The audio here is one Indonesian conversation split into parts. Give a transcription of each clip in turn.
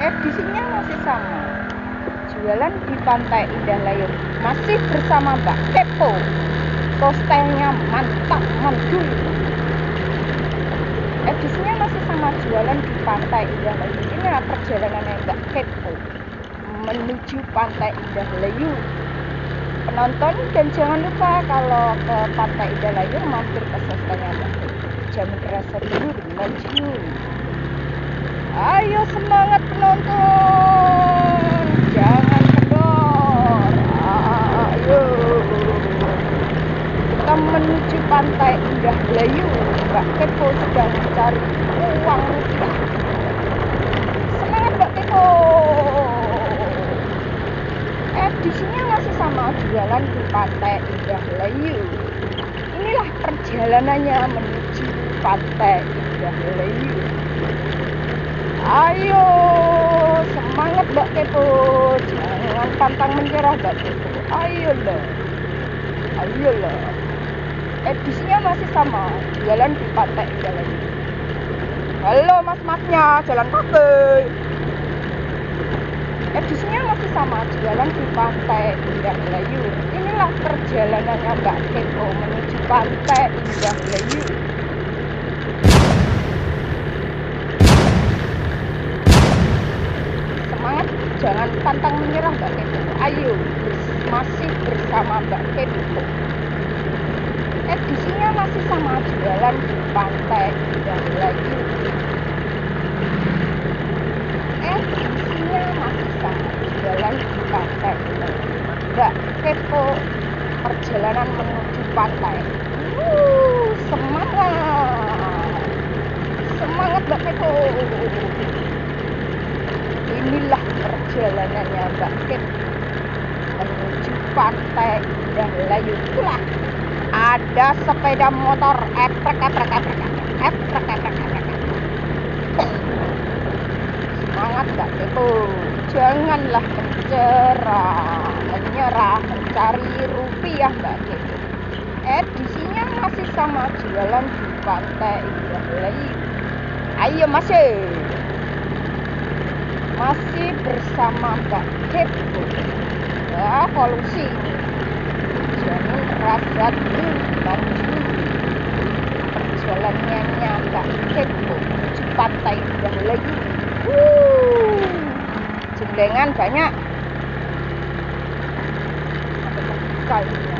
Edisinya masih sama, jualan di Pantai Indah Layur, masih bersama Mbak Kepo. Postelnya mantap mantul. Edisinya masih sama, jualan di Pantai Indah Layur. Inilah perjalanannya Mbak Kepo menuju Pantai Indah Layur. Penonton, dan jangan lupa kalau ke Pantai Indah Layur mampir ke postelnya Mbak Kepo. Jamu kerasa dulu maju. Ayo semangat penonton, jangan kendor. Ayo kita menuju Pantai Indah Layur. Mbak Kepo sedang mencari uang rupiah. Semangat Mbak Kepo. Edisinya masih sama, jualan di Pantai Indah Layur. Inilah perjalanannya menuju Pantai Indah Layur. Ayo semangat Mbak Kepo, jangan pantang menyerah Mbak Kepo. Ayolah, ayolah. Edisinya masih sama, jualan di Pantai Indah Layur. Halo mas-masnya, jalan kaki. Edisinya masih sama, jualan di Pantai Indah Layur. Inilah perjalanannya Mbak Kepo menuju Pantai Indah Layur. Semangat, jangan pantang menyerah Mbak Kepo. Ayo, masih bersama Mbak Kepo. Edisinya masih sama, jualan di Pantai Indah Layur. Edisinya masih sama, jualan di Pantai Indah Layur. Mbak Kepo, perjalanan menuju pantai. Semangat, semangat Mbak Kepo. Inilah perjalanannya Mbak Kepo menuju Pantai Indah Layur. Itulah ada sepeda motor eprek. Semangat Mbak Kepo, janganlah menyerah mencari rupiah Mbak Kepo. Edisinya masih sama, jualan di Pantai Indah Layur. Ayo masih bersama Mbak Kepo. Ya, polusi jamin rasa dulu maju. Perjalanannya Mbak Kepo menuju Pantai Indah Layur. Jenglengan banyak. Kayunya.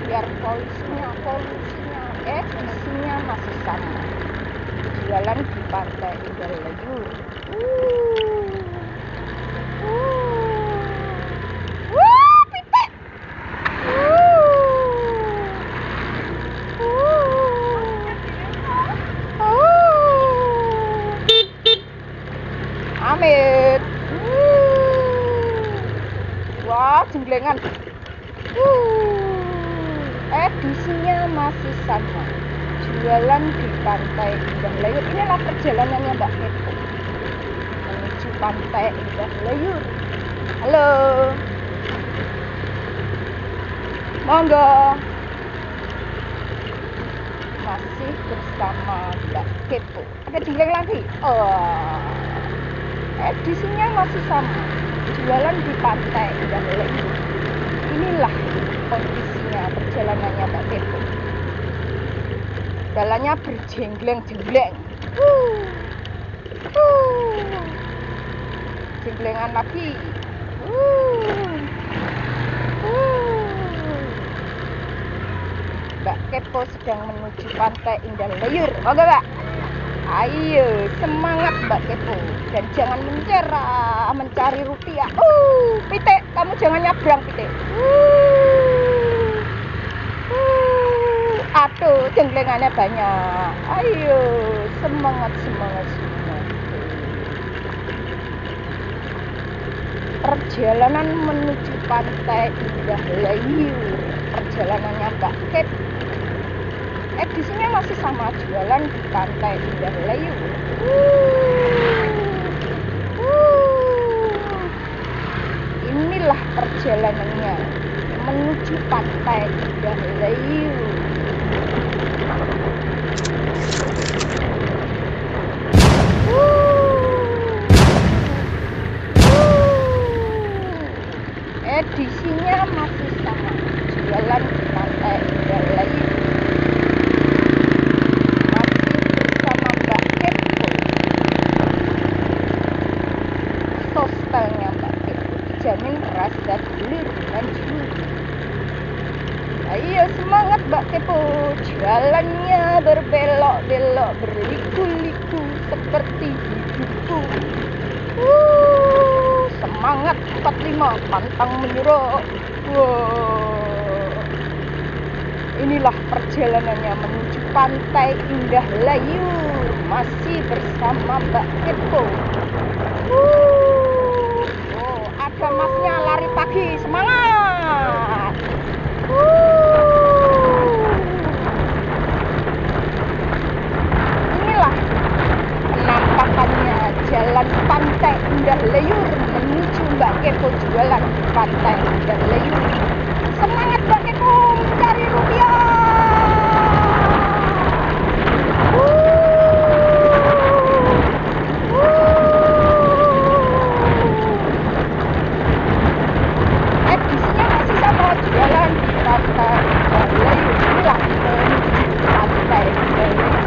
Biar polusinya. Edisinya masih sama, jualan di Pantai Indah Layur. Pitik. Amit. Wah, jenglengan. Edisinya masih sama, jualan di Pantai Indah Layur. Inilah perjalanannya Mbak Kepo menuju Pantai Indah Layur. Halo, monggo. Masih bersama Mbak Kepo. Ada jengling lagi. Edisinya masih sama, jualan di Pantai Indah Layur. Inilah kondisinya perjalanannya Mbak Kepo. Jalannya berjenggleng-jenggleng. Jenglengan lagi. Mbak Kepo sedang menuju Pantai Indah Layur. Oke Mbak, ayo semangat Mbak Kepo, dan jangan menyerah mencari rupiah. Pitik, kamu jangan nyabrang pitik. Aduh, jenglengannya banyak. Ayo semangat. Perjalanan menuju Pantai Indah Layur, perjalanannya Mbak Kepo. Edisinya masih sama, jualan di Pantai Indah Layur. Inilah perjalanannya menuju Pantai Indah Layur. belok berliku-liku seperti hidupku. Semangat 45 pantang menyerah. Inilah perjalanannya menuju pantai Indah Layur, masih bersama Mbak Kepo. Ada masnya lari pagi, semangat. Inilah penampakannya jalan pantai Indah Layur menuju Mbak Kepo jualan di pantai Indah Layur. Semangat Mbak Kepo mencari rupiah. Edisinya masih sama, jualan di pantai Indah Layur. Inilah menuju pantai Indah Layur,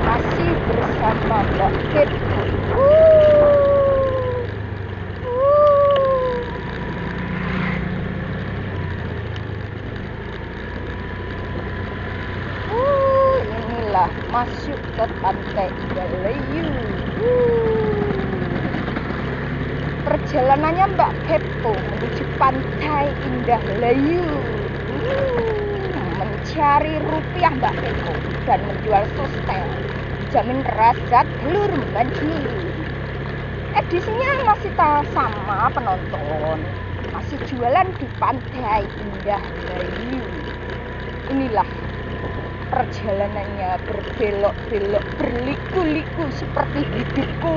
masih bersama Mbak Kepo. Inilah masuk ke pantai Indah Layur. Perjalanannya Mbak Kepo menuju pantai Indah Layur, mencari rupiah Mbak Kepo dan menjual sostel, jamin rasa telur manjur. Edisinya masih sama penonton, masih jualan di pantai Indah Layur. Inilah perjalanannya berbelok-belok berliku-liku seperti hidupku.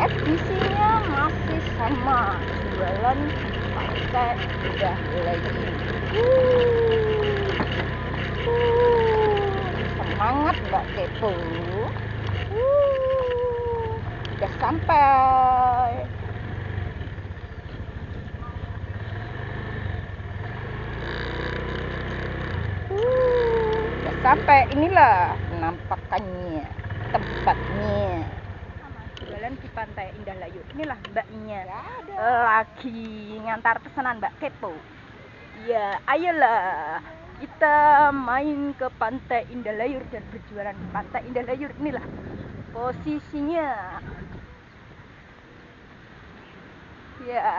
Edisinya masih sama, jualan di pantai Indah Layur. Semangat Mbak Kepo. Sudah sampai. Sudah sampai. Inilah penampakannya, tempatnya. Jualan di pantai Indah Layur. Inilah mbaknya lagi ngantar pesanan Mbak Kepo. Ya, ayolah kita main ke pantai Indah Layur dan berjualan di pantai Indah Layur. Inilah posisinya. Ya,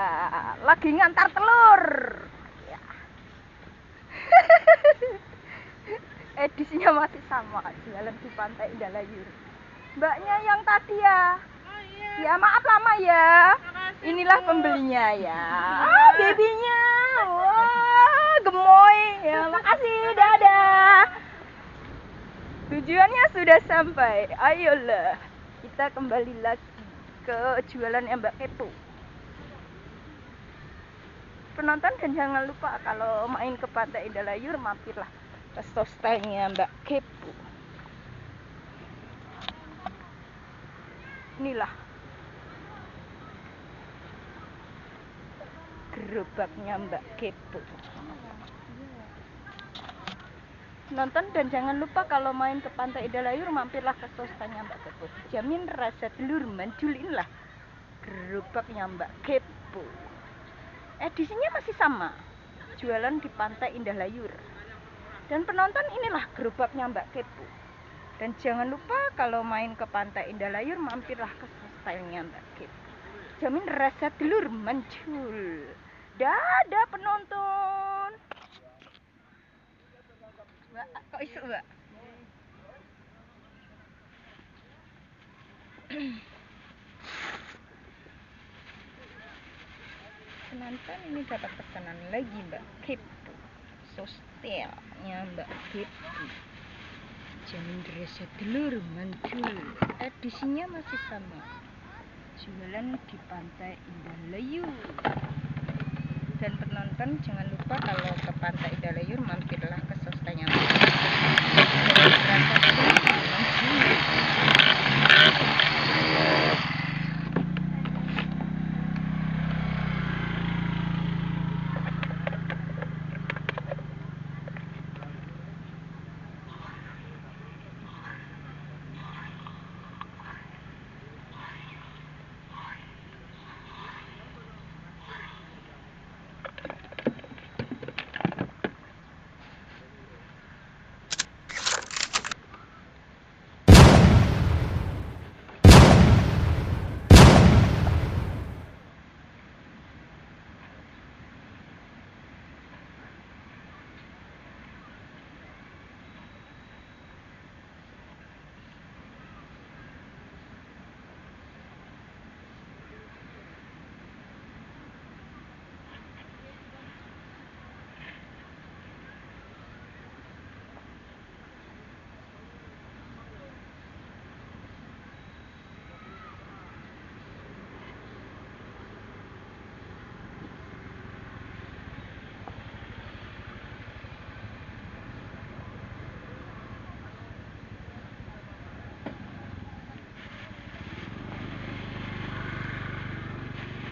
lagi ngantar telur. Ya. Edisinya masih sama, jualan di pantai Indah Layur. Mbaknya yang tadi ya. Ya maaf lama ya. Inilah pembelinya ya. Babynya. Wah, gemoy. Ya, makasih. Dadah. Tujuannya sudah sampai. Ayolah, kita kembali lagi ke jualan Mbak Kepo. Penonton, dan jangan lupa kalau main ke pantai Indah Layur mampirlah ke sostelnya Mbak Kepo. Inilah gerobaknya Mbak Kepo. Nonton, dan jangan lupa kalau main ke pantai Indah Layur mampirlah ke sostelnya Mbak Kepo. Jamin rasa telur manjul. Inilah gerobaknya Mbak Kepo. Edisinya masih sama, jualan di pantai Indah Layur. Dan penonton, inilah gerobaknya Mbak Kepo. Dan jangan lupa kalau main ke pantai Indah Layur mampirlah ke sostelnya Mbak Kepo. Jamin rasa telur manjul. Dadah penonton. Mbak, kok isu Mbak? Penonton, ini dapat pesanan lagi Mbak Kepo. Sostelnya Mbak Kepo, jamin rasa telur manjul. Edisinya masih sama, jualan di pantai Indah Layur. Dan penonton, jangan lupa kalau ke pantai Indah Layur mampirlah ke sostelnya Mbak Kepo. Rasa telur manjul.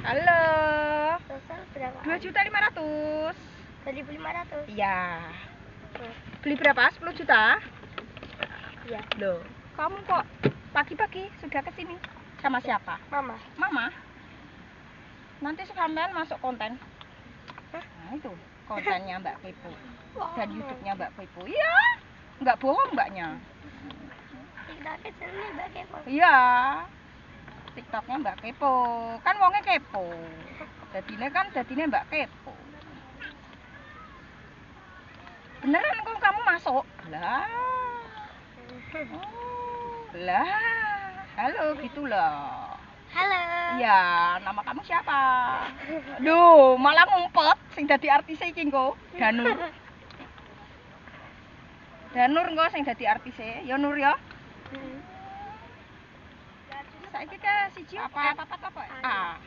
Halo. Total berapa? 2.500.000. 2.500. Iya. Beli berapa? 10 juta? Iya. Loh, kamu kok pagi-pagi sudah ke sini? Sama siapa? Mama. Mama? Nanti sekalian masuk konten. Nah, itu kontennya Mbak Kepo. Dan YouTube-nya Mbak Kepo. Iya. Enggak bohong Mbaknya. TikToknya channelnya Mbak Kepo. Iya. TikToknya Mbak Kepo. Kan wongnya kepo. Dadine Mbak Kepo. Beneran kok kamu masuk? Lah. Oh, lah. Halo gitu loh. Halo. Iya, nama kamu siapa? Duh, malah ngumpet sing dadi artis iki engko. Danur. Danur engko sing dadi artis ya Nur ya. Saiki ke siji apa? Ah.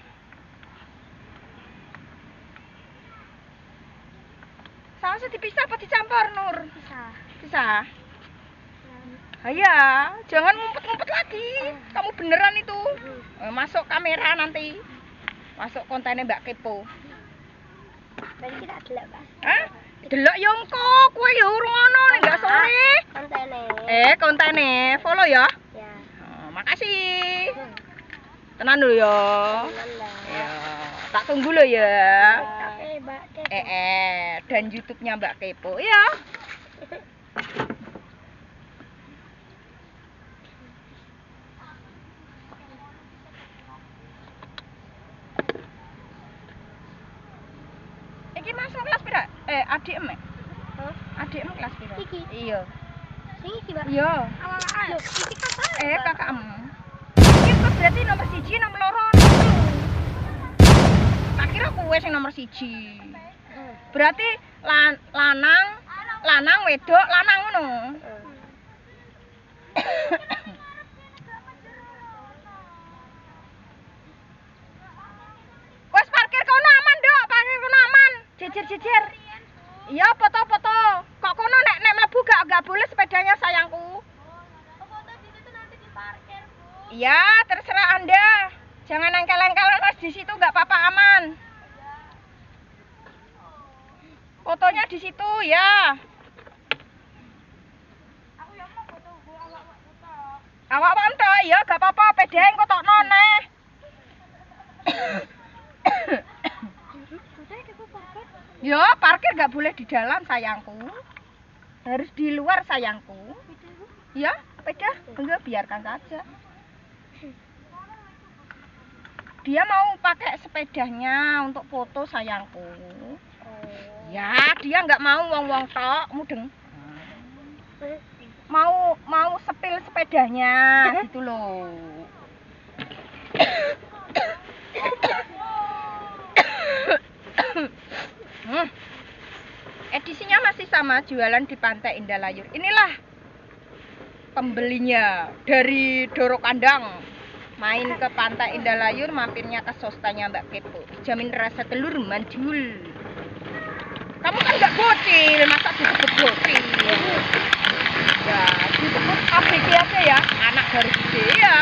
Sausnya dipisah apa dicampur, Nur? Bisa. Iya, jangan ngumpet-ngumpet lagi. Kamu beneran itu. Masuk kamera nanti. Masuk kontennya Mbak Kepo. Berarti kita delok, Pak. Hah? Delok yo engko, kowe yo urung ono nek gak sore. Kontennya. Kontene, follow ya. Ya. Makasih. Tenan lho ya. Tenan. Ya, tak tunggu lo ya. Oke, Mbak Kepo. Dan YouTube-nya Mbak Kepo ya. Iki masuk kelas pira? Adik em. Adik em kelas pira? Iki. Iya. Sing iki, Mbak. Iya. Awal-awal. Loh, iki kakak. Kakakmu. Iki kok berarti nomor 1, nomor 2. Tak kira kowe sing nomor 1. Berarti lanang wedok lanang ngono. Wes parkir kono aman, Dok. Parkir kono aman. Jejer. Iya, foto-foto. Kok kono nek mlebu gak boleh sepedanya sayangku. Foto di situ nanti diparkir, Bu. Iya, terserah Anda. Jangan engkel-engkel terus di situ gak apa-apa, aman. Fotonya di situ ya. Aku ya mau foto, Bu, awak foto. Awak foto ya, gak apa-apa, pedeng kok tokno neh. Ya, parkir gak boleh di dalam sayangku. Harus di luar sayangku. Ya, sepeda enggak biarkan saja. Dia mau pakai sepedanya untuk foto sayangku. Ya, dia nggak mau wong-wong tok, mudeng. Mau sepil sepedanya gitu loh. Edisinya masih sama, jualan di Pantai Indah Layur. Inilah pembelinya dari Doro Kandang. Main ke Pantai Indah Layur, mampirnya ke sostanya Mbak Kepo. Jamin rasa telur manjul. Kamu kan nggak bocil, masa disebut bocil? Ya, disebut ABG aja ya, anak dari gede ya.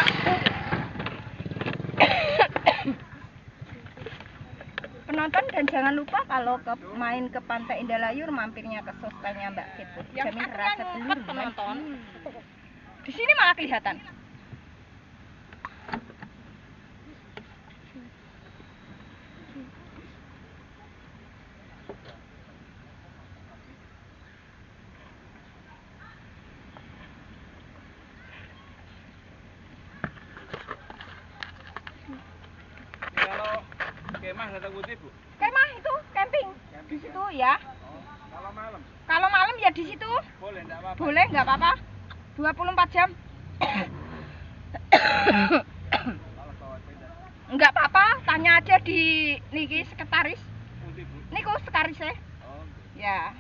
Penonton dan jangan lupa kalau main ke Pantai Indah Layur, mampirnya ke sostanya Mbak Kepo. Jamin rasa telur penonton. Di sini malah kelihatan. Kalau kemah datang putih, Bu? Kemah itu camping di situ ya. Kalau malam? Kalau malam ya di situ. Boleh, enggak apa-apa. Boleh, nggak apa-apa. 24 jam. Kalau bawa sepeda. Enggak apa-apa, tanya aja di niki sekretaris. Putih, Bu. Niku sekretaris ya. Oh, Ya.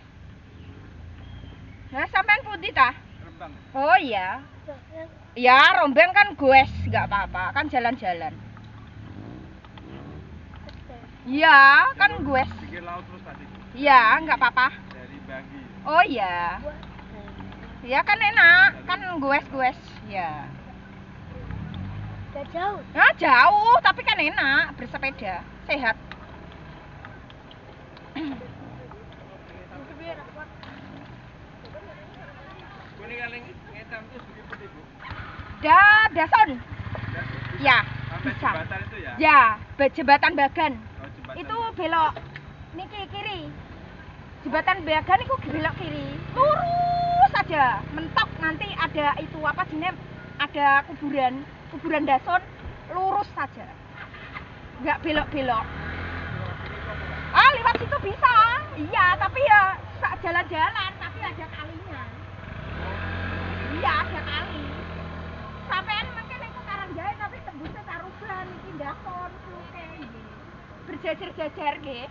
Nah, sampean putih ta? Rembang. Oh iya. Ya, rombeng kan goes, nggak apa-apa, kan jalan-jalan. Iya, kan goes. Pikir laut terus tadi. Iya, nggak apa-apa. Dari Banggi. Oh iya. Ya kan enak, kan goes-goes. Ya. Gak jauh. Nah, jauh, tapi kan enak bersepeda, sehat. Kuning kaling ngetam itu segitu putih, Bu. Dason. Ya, Sampai bisa. jembatan itu ya? Ya, jembatan Bagan. Oh, jembatan. Itu belok niki kiri. Jembatan Bagan itu belok kiri. Lurus saja, mentok nanti ada itu apa jenis? Ada kuburan Dason, lurus saja. Enggak belok-belok. Ah, lewat situ bisa. Iya, tapi ya jalan-jalan, tapi ada kalinya. Iya, ada kali. Sampean mungkin itu Karangjae tapi tembusnya Taruban, iki Dason, Suke nggih. Berjejer-jejer nggih.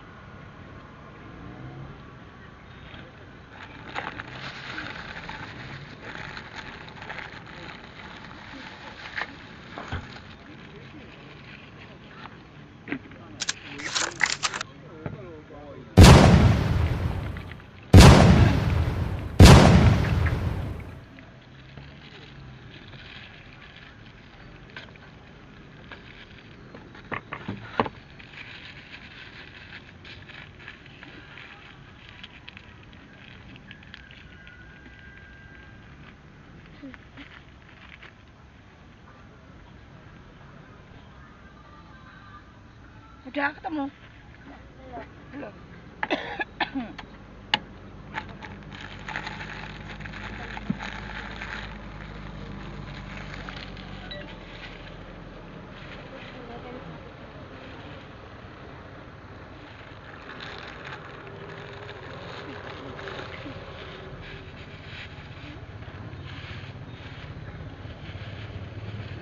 Udah ketemu? Belum.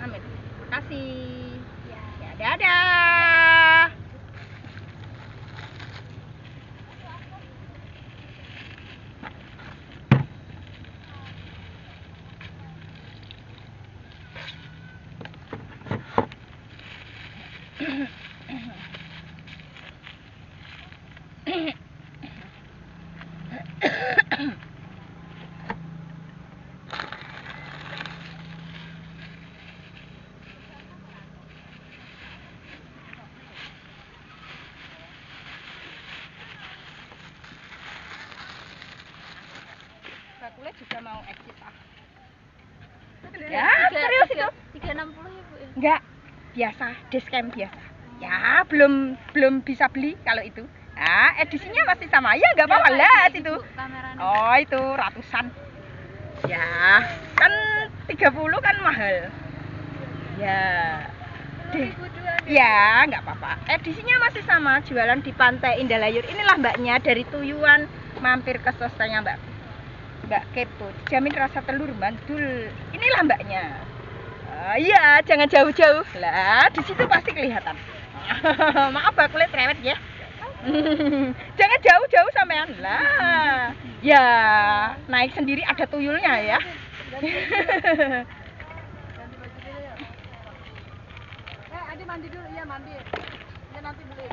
Amin. Makasih. Ya, dadah. Bakule juga mau exit ah. Ya, serius itu. 360 ya, Bu ya? Enggak, biasa, dashcam biasa. Ya, belum bisa beli kalau itu. Nah, edisinya masih sama. Ya, enggak apa-apa lah situ. Kameranya. Oh, itu ratusan. Ya, kan 30 kan mahal. Ya. Ya, enggak apa-apa. Edisinya masih sama, jualan di Pantai Indalayur. Inilah mbaknya dari Tuyuan mampir ke sosnya Mbak Kepo. Jamin rasa telur mantul. Inilah mbaknya. Iya, jangan jauh-jauh. Lah, di situ pasti kelihatan. Maaf, kulit cerewet ya. Jangan jauh-jauh sampean. Lah. Ya, naik sendiri ada tuyulnya ya. Adi mandi dulu, iya mandi. Ya nanti beli.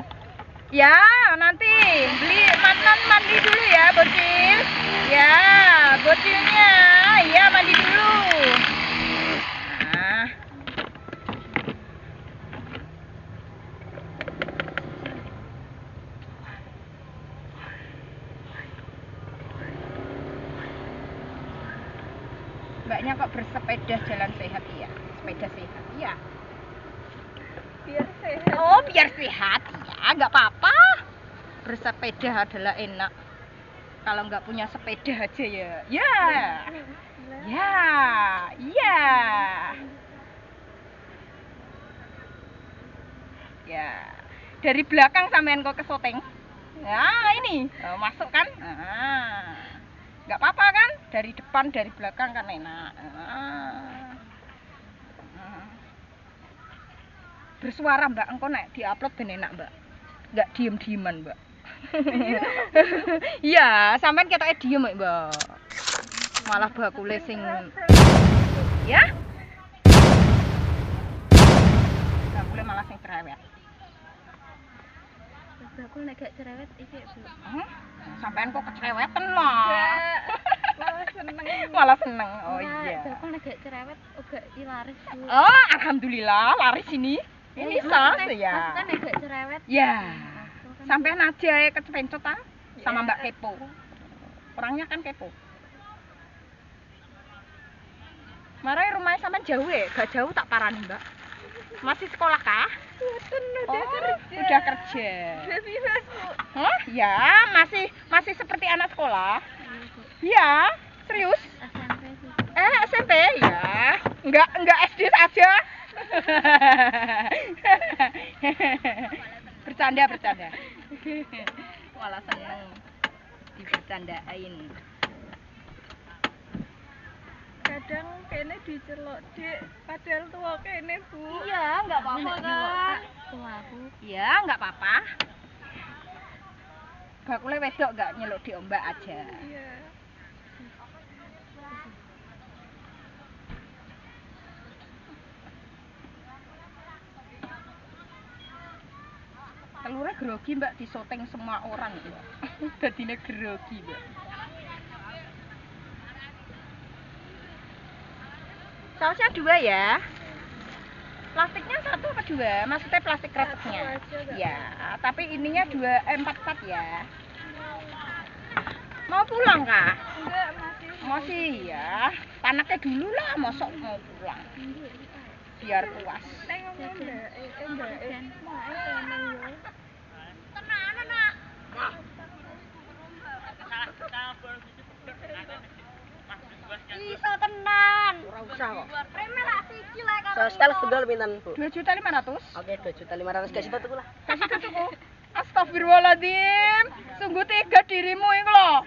Ya, nanti beli mandi dulu ya, bocil. Ya, bocilnya. Ya, mandi dulu. Nah. Mbaknya kok bersepeda jalan sehat ya? Sepeda sehat, iya. Biar sehat. Oh, biar sehat ya, nggak apa-apa. Bersepeda adalah enak. Kalau nggak punya sepeda aja ya, ya, ya, iya, ya. Dari belakang sampean kok kesoteng. Nah, ini masuk kan? Nggak apa-apa kan? Dari depan, dari belakang kan enak. Bersuara mbak, engkau naik diupload ben enak mbak, nggak diem-dieman mbak. Iya, sampean ketoknya diem mbak, malah bakule sing ya, bakule malah sing cerewet. Bakul nek gak cerewet iki, Bu. Sampean kok kecerewetan lah. Malah seneng. malah seneng. Oh Ora, iya. Bapak nek gak cerewet uga ilaris, Bu. Oh, alhamdulillah laris ini. Ini sah ya. Maksudnya nek gak cerewet. Ya. Aku kan- Sampean aja ya kecepencot ah sama Mbak Kepo. Orangnya kan kepo. Marai rumahnya sampean jauh ya? Gak jauh tak parani, Mbak. Masih sekolah kah? Udah kerja. Hah? Ya, masih seperti anak sekolah. Iya, serius? SMP sih. SMP ya. Enggak SD saja. Bercanda. Malah seneng dibercandain. Kadang kene dicelok Dik, padahal tua kene Bu. Iya, enggak apa-apa kan. Tua aku. Iya, enggak apa-apa. Bakule wedok enggak nyeluk diombak aja. Iya. Telurnya grogi Mbak, disoteng semua orang itu. Dadine grogi Mbak. Sausnya 2 ya. Plastiknya 1 apa 2? Maksudnya plastik kreseknya. Satu aja, Kak. Ya, tapi ininya 4 ya. Mau pulang kah? Enggak, masih. Masih ya. Tanaknya dulu lah, mosok mau pulang. Biar puas. Tengok Mbak, Mbak. Mak kene yo. Iso tenan. Ora usah kok. Preme lah siji lek karo. Setel sedol pinten, Bu? 2.500.000. Oke, 2.500.000 kasih tuku lah. Kasih tuku. Astagfirullahaladzim, sungguh tega dirimu ini loh.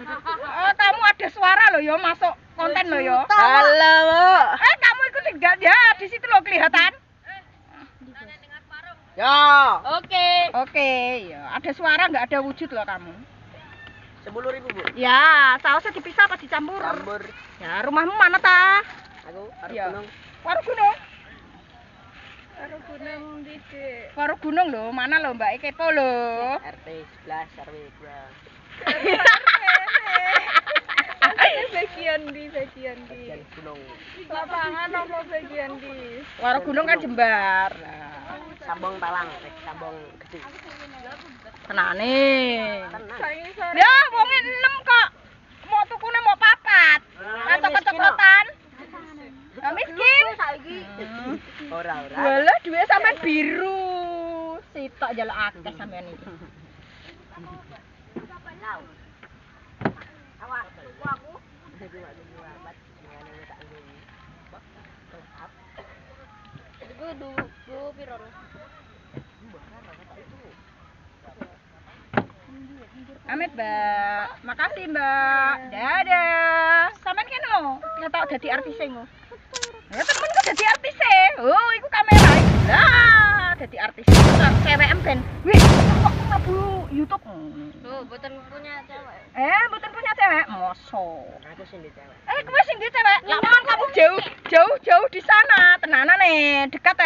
Kamu ada suara loh ya, masuk konten loh ya. Halo, Bu. Kamu ikut enggak ya? Di situ loh kelihatan. Ya, Oke, ya ada suara nggak ada wujud loh kamu. 10.000, Bu. Ya, sausnya dipisah apa dicampur? Campur. Ya, rumahmu mana ta? Aku arep Iya. gunung. Warung Gunung. Karo gunung ndi Dik? Warung Gunung loh, mana loh Mbak Kepo loh. RT 11 RW 2. Bagian di. Bagian gunung. Lapangan apa bagian di? Warung Gunung kan jembar. Nah, Sambong talang, sambong gede. tenane. Tenang. Saiki sore. Ya, wonge 6 kok. Mau tukune mau 4. Atau keceplotan. Nah, miskin. Hmm. Ora. Walah duwe sampean biru. Sitok njaluk akeh sampean iki. Amit, Mbak. Makasih, Mbak. Dadah. Sampean kene lho, ngetok dadi artis e ngo. Ya temenku dadi artis e. Oh, iku kamera. Lah, dadi artis. Cewek ben. Wih, kok mlebu YouTube. Tuh, boten punya cewek. Mboten punya cewek. Mosok. Aku sing di cewek. Kowe sing di cewek. Lah mon kamu jauh di sana. Tenanan nih, dekat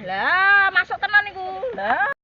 Lah, masuk tenan iku. Lah.